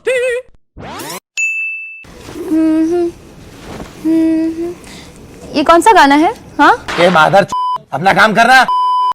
ये कौन सा गाना है? हाँ, ये माधर अपना काम कर रहा।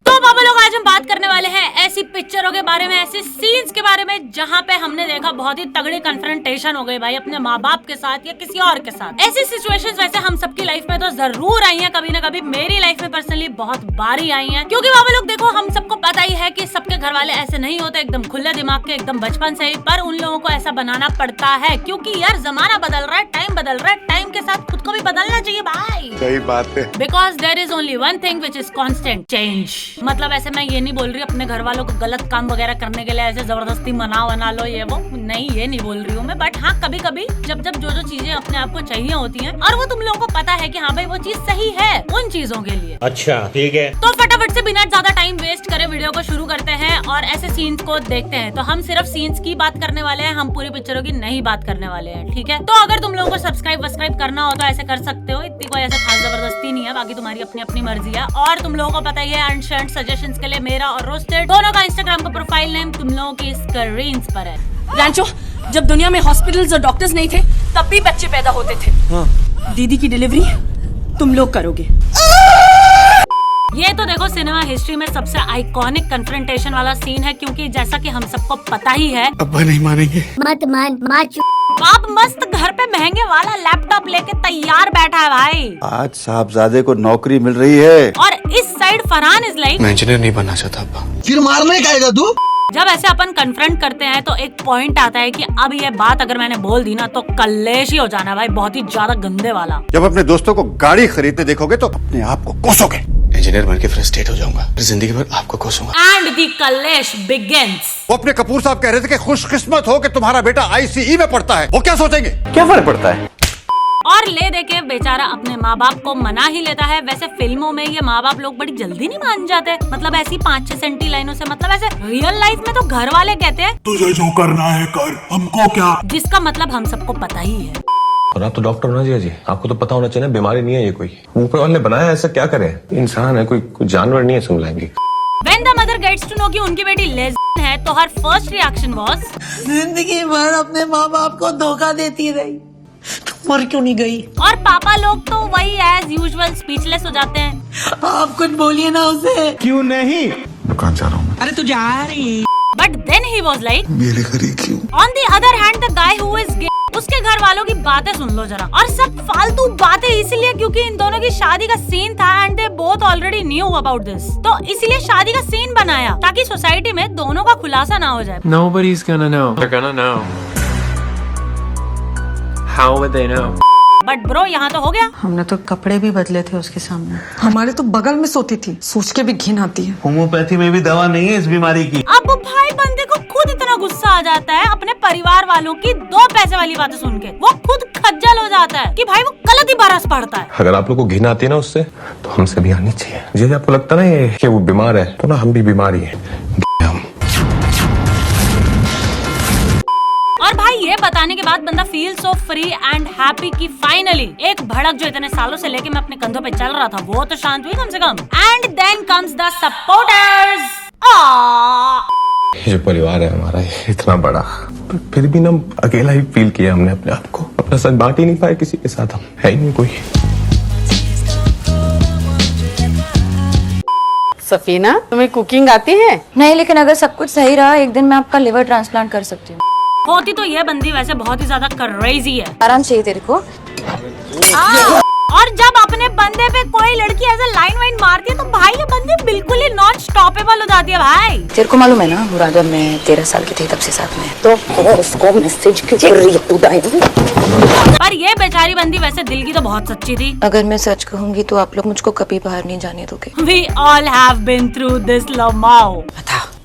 तो बाबा लोग आज हम बात करने वाले हैं ऐसी पिक्चरों के बारे में, ऐसे सीन्स के बारे में जहाँ पे हमने देखा बहुत ही तगड़ी कन्फ्रंटेशन हो गई भाई अपने माँ बाप के साथ या किसी और के साथ। ऐसी सिचुएशंस वैसे हम सबकी लाइफ में तो जरूर आई हैं, कभी ना कभी मेरी लाइफ में पर्सनली बहुत बारी आई हैं। क्योंकि बाबा लोग देखो, हम सबको पता ही है कि सबके घर वाले ऐसे नहीं होते एकदम खुले दिमाग के, एकदम बचपन से ही, पर उन लोगों को ऐसा बनाना पड़ता है क्योंकि यार जमाना बदल रहा है, टाइम बदल रहा है, टाइम के साथ खुद को भी बदलना चाहिए भाई। सही बात है। Because there is only one thing which is constant change. मतलब ऐसे मैं ये नहीं बोल रही अपने घर वालों को गलत काम वगैरह करने के लिए ऐसे जबरदस्ती मना लो ये वो नहीं, ये नहीं बोल रही हूँ मैं। बट हाँ, कभी कभी जब जो चीजें अपने आप को चाहिए होती हैं और वो तुम लोगों को पता है कि हाँ भाई वो चीज सही है उन चीजों के लिए। अच्छा ठीक है, तो फटाफट से बिना ज्यादा टाइम वेस्ट करे वीडियो को शुरू करते हैं और ऐसे सीन्स को देखते हैं। तो हम सिर्फ सीन्स की बात करने वाले हैं, हम पूरी पिक्चरों की नहीं बात करने वाले हैं, ठीक है। तो अगर तुम लोगों को सब्सक्राइब करना हो तो ऐसे कर सकते हो, इतनी कोई ऐसा खास जबरदस्ती नहीं है, बाकी तुम्हारी अपनी अपनी मर्जी है। और तुम लोगों को पता ही है अनशर्ट सजेशंस के लिए मेरा और रोस्टेड दोनों का इंस्टाग्राम का प्रोफाइल नेम तुम लोगों की स्क्रीन्स पर है। रैंचो, जब दुनिया में हॉस्पिटल्स और डॉक्टर्स नहीं थे तब भी बच्चे पैदा होते थे। हाँ। दीदी की डिलीवरी तुम लोग करोगे। ये तो देखो सिनेमा हिस्ट्री में सबसे आइकॉनिक कन्फ्रंटेशन वाला सीन है, क्योंकि जैसा कि हम सबको पता ही है, अब्बा नहीं मानेंगे। मत मान, बाप मस्त घर पे महंगे वाला लैपटॉप लेके तैयार बैठा है भाई। आज साहबजादे को नौकरी मिल रही है। और इस साइड फरहान इज लाइक, मैं इंजीनियर नहीं बनना चाहता अब्बा। फिर मारने का आएगा तू। जब ऐसे अपन कन्फ्रंट करते हैं तो एक पॉइंट आता है कि अब ये बात अगर मैंने बोल दी ना तो कलेश ही हो जाना भाई, बहुत ही ज्यादा गंदे वाला। जब अपने दोस्तों को गाड़ी खरीदते देखोगे तो अपने आप को कोसोगे। इंजीनियर बन के फ्रस्ट्रेट हो जाऊंगा, फिर जिंदगी भर आपको कोसूंगा। एंड द कलेश बिगिंस। वो अपने कपूर साहब कह रहे थे कि खुशकिस्मत हो कि तुम्हारा बेटा आईसीई में पढ़ता है। वो क्या सोचेंगे? क्या फर्क पड़ता है? और ले दे के बेचारा अपने माँ बाप को मना ही लेता है। वैसे फिल्मों में ये माँ बाप लोग बड़ी जल्दी नहीं मान जाते, मतलब ऐसी 5-6 सेंटी लाइनों से। मतलब ऐसे रियल लाइफ में तो घर वाले कहते हैं तुझे जो करना है कर, हमको क्या, जिसका मतलब हम सबको पता ही है। और आप तो डॉक्टर होना चाहिए जी, आपको तो पता होना चाहिए ना, बीमारी नहीं है ये कोई, ऊपर वाले ने बनाया, ऐसा क्या करे, इंसान है कोई जानवर नहीं है, सुन लेंगे। When the mother gets to know कि उनकी बेटी लेस्बियन है तो her first reaction was, जिंदगी भर अपने माँ बाप को धोखा देती रही, तुम मर क्यों नहीं गई? और पापा लोग तो वही एज यूजुअल स्पीचलेस हो जाते हैं। आप कुछ बोलिए ना उसे। क्यों नहीं? दुकान जा रहा हूँ। अरे तू जा रही। But then he was like, मेरे घर ही क्यों? on the other hand the guy who is gay, उसके घर वालों की बातें सुन लो जरा। और सब फालतू बातें इसलिए क्योंकि इन दोनों की शादी का सीन था and they both already knew about this. तो इसलिए शादी का सीन बनाया ताकि सोसाइटी में दोनों का खुलासा ना हो जाए। Nobody's gonna know. They're gonna know. How would they know? But bro यहाँ तो हो गया। हमने तो कपड़े भी बदले थे उसके सामने। हमारे तो बगल में सोती थी, सोच के भी घिन आती है। होम्योपैथी में भी दवा नहीं है इस बीमारी की। अब भाई बंदे को खुद इतना गुस्सा आ जाता है अपने परिवार वालों की 2 पैसे वाली बातें सुन के, वो खुद खज्जल हो जाता है कि भाई वो गलत ही बरस पड़ता है। अगर आप लोग को घिन आती है ना उससे, तो हमसे भी आनी चाहिए। जैसे आपको लगता ना ये कि वो बीमार है, तो ना हम भी बीमारी है। और भाई ये बताने के बाद बंदा feel so free and happy कि फाइनली एक भड़क जो इतने सालों से लेके मैं अपने कंधों पे चल रहा था वो तो शांत हुई कम से कम। And then comes the supporters. ये जो परिवार है हमारा इतना बड़ा, पर फिर भी ना अकेला ही फील किया हमने अपने आप को, अपना सच बांट ही नहीं पाए किसी के साथ, हम है ही नहीं कोई। सफीना, तुम्हें कुकिंग आती है? नहीं, लेकिन अगर सब कुछ सही रहा एक दिन मैं आपका लिवर ट्रांसप्लांट कर सकती हूँ। होती तो ये बंदी वैसे बहुत ही ज्यादा क्रेजी है। आराम चाहिए तेरे को। और जब अपने बंदे पे कोई लड़की ऐसे लाइन वाइन मारती है तो भाई ये बंदी बिल्कुल ही नॉन स्टॉपेबल हो जाती है भाई। तेरे को मालूम है ना, बुरा जब मैं 13 साल की थी तब से साथ में, तो उसको मैसेज क्यों कर रही है? पर ये बेचारी बंदी वैसे दिल की तो बहुत सच्ची थी। अगर मैं सच कहूंगी तो आप लोग मुझको कभी बाहर नहीं जाने दोगे। We all have been through this love माओ।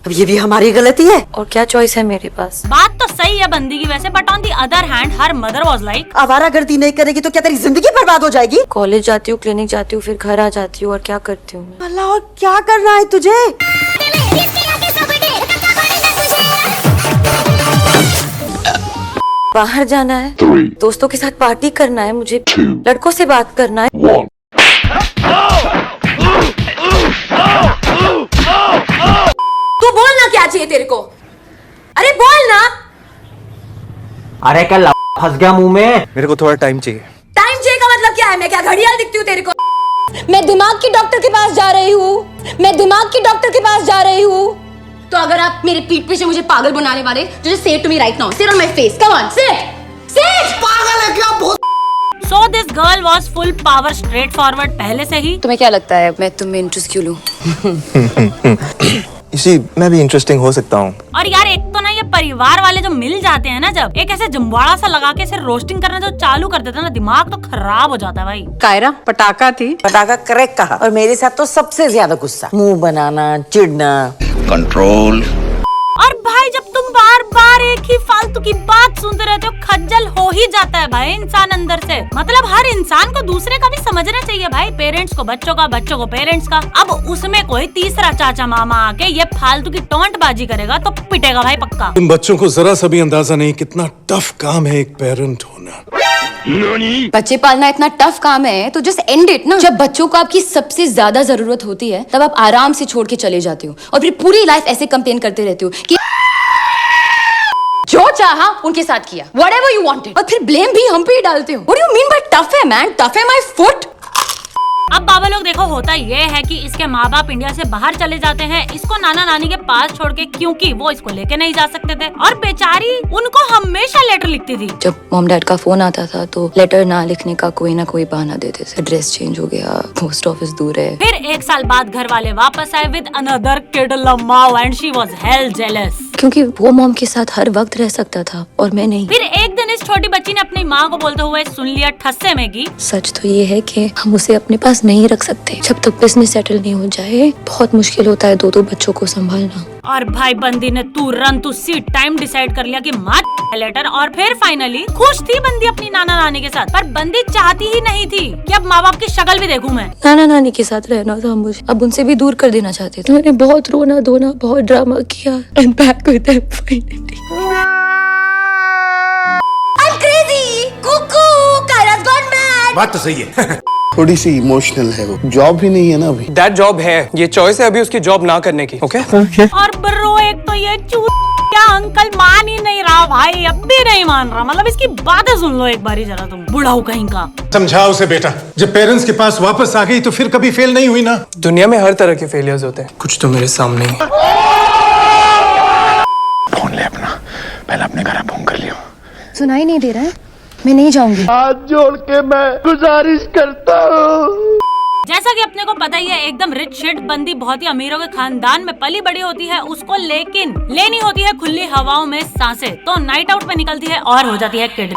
अब ये भी हमारी गलती है। और क्या चॉइस है मेरे पास? बात तो सही है बंदी की वैसे, but on the other hand her mother was like, आवारागर्दी नहीं करेगी तो क्या तेरी जिंदगी बर्बाद हो जाएगी? कॉलेज जाती हूँ, क्लिनिक जाती हूँ, फिर घर आ जाती हूँ और क्या करती हूँ? अल्लाह, और क्या करना है तुझे? बाहर जाना है, दोस्तों के साथ पार्टी करना है, मुझे लड़कों से बात करना है। तू बोलना क्या चाहिए तेरे को? अरे बोल ना। अरे क्या फंस गया मुंह में। मेरे को थोड़ा टाइम चाहिए। टाइम चाहिए का मतलब क्या है? मैं क्या घड़ियाल दिखती हूँ तेरे को? मैं दिमाग के डॉक्टर के पास जा रही हूँ। मैं दिमाग के डॉक्टर के पास जा रही हूँ। तो अगर आप मेरे पीठ पीछे मुझे पागल बनाने वाले, just say it to me right now. Sit on my face. Come on, sit. Sit. पागल है क्या? बहुत So this girl was full power, straight forward पहले से ही। तुम्हें क्या लगता है मैं तुम्हें इंटरेस्ट क्यों लूं? इसी मैं भी इंटरेस्टिंग हो सकता हूँ। और यार एक तो ना ये परिवार वाले जो मिल जाते हैं ना, जब एक ऐसे जम्बाड़ा सा लगा के ऐसे रोस्टिंग करना जो चालू कर देता है ना, दिमाग तो खराब हो जाता है भाई। कायरा पटाखा थी। पटाखा करेक्ट कहा। और मेरे साथ तो सबसे ज्यादा गुस्सा, मुंह बनाना, चिढ़ना। कंट्रोल। और भाई जब तुम बार बार एक ही फालतू की बात सुनते रहते हो, खज्जल हो ही जाता है भाई इंसान अंदर से। मतलब हर इंसान को दूसरे का भी समझना चाहिए भाई, पेरेंट्स को बच्चों का, बच्चों को पेरेंट्स का। अब उसमें कोई तीसरा चाचा मामा आके ये फालतू की टोंटबाजी करेगा तो पिटेगा भाई पक्का। तुम बच्चों को जरा सा भी अंदाजा नहीं कितना टफ काम है एक पेरेंट होना। बच्चे पालना इतना टफ काम है तो जस्ट एंड इट ना। जब बच्चों को आपकी सबसे ज्यादा जरूरत होती है तब आप आराम से छोड़ के चले जाते हो और फिर पूरी लाइफ ऐसे कंप्लेन करते रहते हो कि जो चाहा उनके साथ किया, whatever you wanted, और फिर ब्लेम भी हम पे ही डालते हो। What do you mean by tough है man? tough है my foot? अब बाबा लोग देखो, होता ये है कि इसके माँ बाप इंडिया से बाहर चले जाते हैं इसको नाना नानी के पास छोड़ के, क्योंकि वो इसको लेके नहीं जा सकते थे। और बेचारी उनको हमेशा लेटर लिखती थी। जब मॉम डैड का फोन आता था तो लेटर ना लिखने का कोई ना कोई बहाना देते थे। एड्रेस चेंज हो गया, पोस्ट ऑफिस दूर है। फिर एक साल बाद घर वाले वापस आए विद अनदर किड लम्माओ and she was hell jealous, क्योंकि वो मॉम के साथ हर वक्त रह सकता था और मैं नहीं। फिर एक दिन इस छोटी बच्ची ने अपनी माँ को बोलते हुए सुन लिया ठस्से में कि सच तो ये है कि हम उसे अपने पास नहीं रख सकते जब तक बिजनेस सेटल नहीं हो जाए। बहुत मुश्किल होता है दो बच्चों को संभालना। और भाई बंदी ने तुरंत उसी टाइम डिसाइड कर लिया कि माँ लेटर। और फिर फाइनली खुश थी बंदी अपनी नाना नानी के साथ, पर बंदी चाहती ही नहीं थी कि अब माँ बाप की शक्ल भी देखूं मैं। नाना नानी के साथ रहना था मुझे, अब उनसे भी दूर कर देना चाहते थे। मैंने बहुत रोना धोना, बहुत ड्रामा किया। And back with them finally. I'm crazy. Cuckoo. Kaira's gone mad. बात तो सही है। थोड़ी सी इमोशनल है वो। जॉब भी नहीं है ना अभी। दैट जॉब है, ये चॉइस है अभी उसकी जॉब ना करने की। ओके और ब्रो एक तो ये क्या अंकल मान ही नहीं रहा भाई, अब भी नहीं मान रहा। मतलब इसकी बातें सुन लो एक बारी जरा, तुम बुढ़ाऊ कहीं का। समझाओ उसे बेटा, जब पेरेंट्स के पास वापस आ गई तो फिर कभी फेल नहीं हुई ना। दुनिया में हर तरह के फेलियर्स होते हैं, कुछ तो मेरे सामने ही। फोन ले अपना, पहले अपने घर फोन कर लियो। सुनाई नहीं दे रहा है, मैं नहीं जाऊंगी। हाथ जोड़ के मैं गुजारिश करता हूँ। जैसा कि अपने को पता ही है, एकदम रिच शिट बंदी बहुत ही अमीरों के खानदान में पली बड़ी होती है उसको, लेकिन लेनी होती है खुली हवाओं में सांसें, तो नाइट आउट पे निकलती है और हो जाती है किड।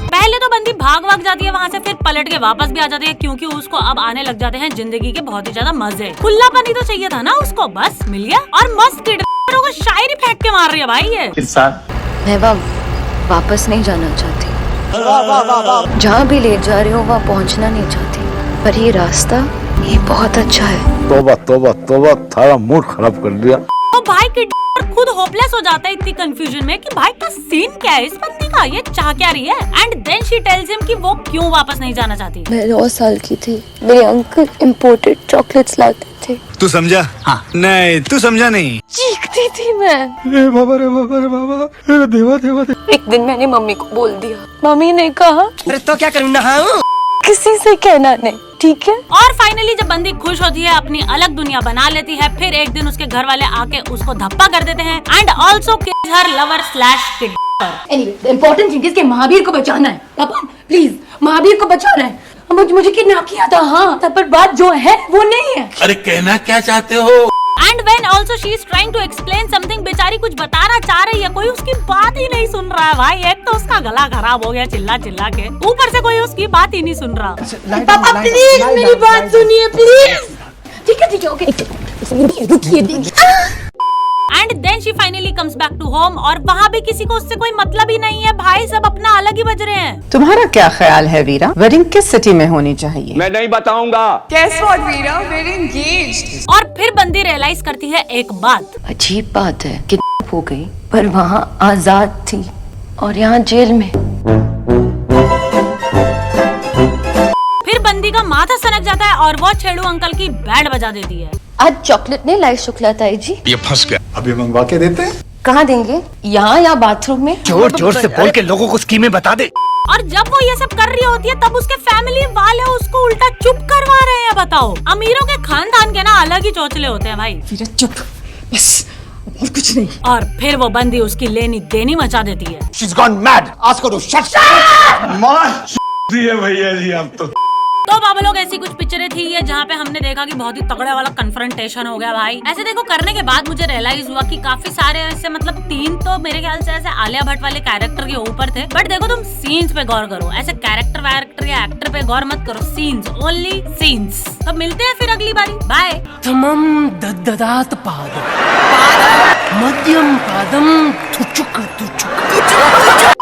पहले तो बंदी भाग जाती है वहाँ से, फिर पलट के वापस भी आ जाती है क्योंकि उसको अब आने लग जाते हैं जिंदगी के बहुत ही ज्यादा मजे। खुल्लापन ही तो चाहिए था ना उसको, बस मिल गया। और मस्त किड को शायरी फेंक के मार रही है भाई ये। मैं वापस नहीं जाना चाहती। जहाँ भी ले जा रहे हो वहाँ पहुँचना नहीं चाहती, पर ये रास्ता ये बहुत अच्छा है। तोबा तोबा तोबा, थारा मूड खराब कर दिया। तो भाई किड खुद होपलेस हो जाता है इतनी कंफ्यूजन में कि भाई का सीन क्या है इस बंदी का, ये चाह क्या रही है। And then she tells him कि वो क्यों वापस नहीं जाना चाहती। मैं 9 साल की थी, मेरे अंकल इम्पोर्टेड चॉकलेट्स लाते थे। तू समझा? हाँ। नहीं तू समझा नहीं। चीखती थी मैं। रे बाबा रे बाबा रे बाबा, रे देवा देवा दे। एक दिन मैंने मम्मी को बोल दिया, मम्मी ने कहा अरे तो क्या करूँ ना, किसी से कहना नहीं, ठीक है। और फाइनली जब बंदी खुश होती है, अपनी अलग दुनिया बना लेती है, फिर एक दिन उसके घर वाले आके उसको धप्पा कर देते हैं and also kill her lover slash kidnapper. Anyway, the important thing is कि महावीर को बचाना है। पापा प्लीज महावीर को बचाना है। मुझे किडनैप किया था, हाँ, तब पर बात जो है वो नहीं है। अरे कहना क्या चाहते हो? And when also she is trying to explain something, बेचारी कुछ बताना चाह रही है, कोई उसकी बात ही नहीं सुन रहा है भाई। एक तो उसका गला खराब हो गया चिल्ला चिल्ला के, ऊपर से कोई उसकी बात ही नहीं सुन रहा। पापा प्लीज मेरी बात सुनिए प्लीज। ठीक है ओके, रुकिए। And then she finally comes back to home और वहाँ भी किसी को उससे कोई मतलब ही नहीं है भाई, सब अपना अलग ही बज रहे हैं। तुम्हारा क्या ख्याल है वीरा, वेडिंग किस सिटी में होनी चाहिए? मैं नहीं बताऊंगा। Guess what Veera, we're engaged। और फिर बंदी रियलाइज करती है एक बात। अजीब बात है, किडनैप हो गई पर वहाँ आजाद थी और यहाँ जेल में। फिर बंदी का माथा सनक जाता है और वो छेड़ू अंकल की बैंड बजा देती है। आज चॉकलेट नहीं लाई शुक्ला ताई जी। ये फंस गया। अभी मंगवा के देते हैं। कहाँ देंगे? यहाँ या बाथरूम में? जोर जोर से बोल के लोगों को स्कीमें बता दे। और जब वो ये सब कर रही होती है तब उसके फैमिली वाले उसको उल्टा चुप करवा रहे हैं। बताओ, अमीरों के खानदान के ना अलग ही चोचले होते हैं भाई। फिर चुप, बस और कुछ नहीं। और फिर वो बंदी उसकी लेनी देनी मचा देती है। She's gone mad. Ask her to shut भैया जी आप तो तो बाबा लोग, ऐसी कुछ पिक्चरें थी ये जहाँ पे हमने देखा कि बहुत ही तगड़ा वाला कन्फ्रंटेशन हो गया भाई। ऐसे देखो करने के बाद मुझे रियलाइज हुआ कि काफी सारे ऐसे, मतलब 3 तो मेरे ख्याल से ऐसे आलिया भट्ट वाले कैरेक्टर के ऊपर थे। बट देखो तुम सीन्स पे गौर करो, ऐसे कैरेक्टर वैरेक्टर या एक्टर पे गौर मत करो। Scenes, only scenes. तो मिलते हैं फिर अगली बारी, बाय। तमम दददात पादम मध्यम पादम तुचुक तुचुक।